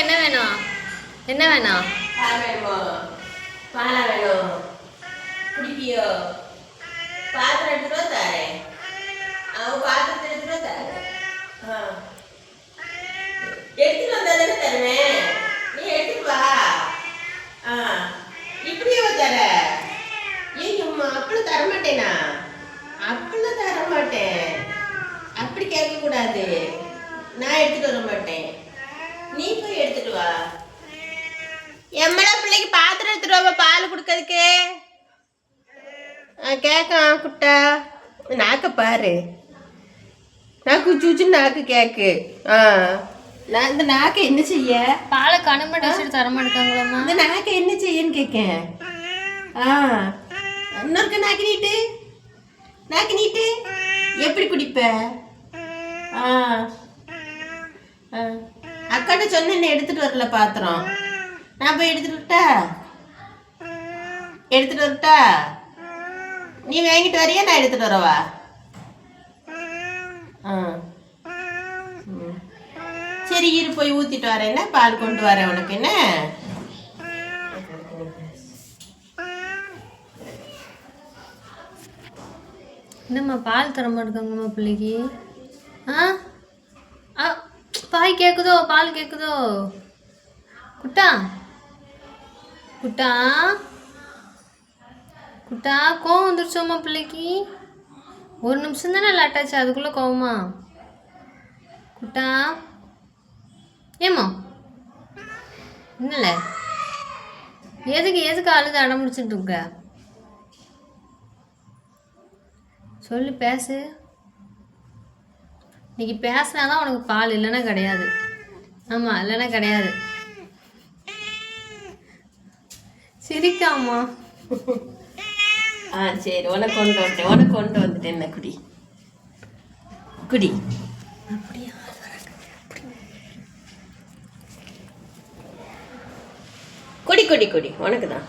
என்ன வேணும்? என்ன வேணும்? பால் வேணுமோ? பாலா வேணும்? குடிப்பியோ? பாத்திரம் எடுத்துட்டு தாரேன். அவன் பாத்திரத்தை எடுத்துட்டு தாரேன். எடுத்துட்டு வந்தா தானே தருவேன். நீ எடுத்துட்டு வா. இப்படியே தர. ஏன் அப்பளும் தரமாட்டேனா? அப்பளும் தரமாட்டேன். அப்படி கேட்கக்கூடாது. நான் எடுத்துட்டு வர மாட்டேன். நீ போய் எடுத்துட்டு வா. எம்மளா பிள்ளைக்கு பாத்திரம் எடுத்துட்டு வா பால் கொடுக்கறதுக்கு. கேட்கான் குட்டா. நாக்க பாரு. நாக்கு உச்சு நாக்கு கேக்கு. நான் இந்த நாக்கை என்ன செய்ய? பாலை கணமட்டு வச்சுட்டு தர மாட்டேங்காங்களாம்மா? இந்த நாக்கை என்ன செய்யன்னு கேட்கேன். இன்னொருக்க நாக்கு நீட்டு. நாக்கு நீட்டு. எப்படி குடிப்ப? அக்காட்ட சொன்ன எடுத்துட்டு வரல பாத்திரம். நான் போய் எடுத்துட்டு விட்டா? எடுத்துட்டு வரட்டா? நீ வாங்கிட்டு வரியா நான் எடுத்துட்டு வரவா? சரி இரு போய் ஊத்திட்டு வரேன். என்ன பால் கொண்டு வரேன் உனக்கு. என்ன என்னம்மா பால் தர மாட்டேங்காங்கம்மா பிள்ளைக்கு? பாய் கேட்குதோ? பால் கேட்குதோ? குட்டா குட்டா குட்டா கோவம் வந்துருச்சோம்மா பிள்ளைக்கு? ஒரு நிமிஷம் தானே லேட்டாச்சு, அதுக்குள்ளே கோவமா? குட்டா ஏம்மா என்னல? எதுக்கு அழுது அடம் முடிச்சுட்டு இருக்க? சொல்லு, பேசு. இன்னைக்கு பேசினாதான் உனக்கு பால், இல்லைன்னா கிடையாது. ஆமாம், இல்லைன்னா கிடையாது. சிரிக்காமா? சரி உனக்கு கொண்டு வந்துட்டேன். என்ன குடி குடி. குடி குடி குடி உனக்கு தான்.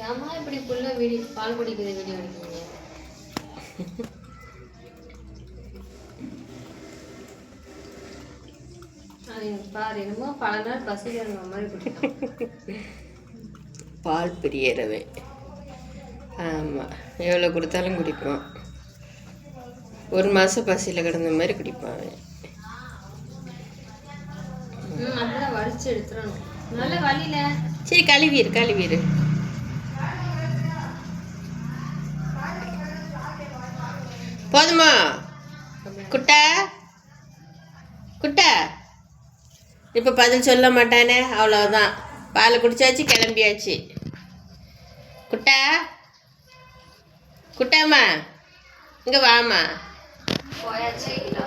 ஏமா இப்படி புள்ள பால் குடிக்கிற வீடியோ எடுக்கீங்க? பாரு, என்னமோ பல நாள் பசிக்கிற மாதிரி குடிக்கும். பால் பிரியறவே. ஆமாம், எவ்வளோ கொடுத்தாலும் குடிப்பான். ஒரு மாதம் பசியில் கிடந்த மாதிரி குடிப்பான். அப்படிதான் வடிச்சு எடுத்துடணும். நல்ல வழியில. சரி கழுவிடு. போதுமா குட்டா? இப்போ பதில் சொல்ல மாட்டானே, அவ்வளோதான். பால் குடிச்சாச்சு, கிளம்பியாச்சு. குட்டாம்மா இங்கே வாமா. போயாச்சு.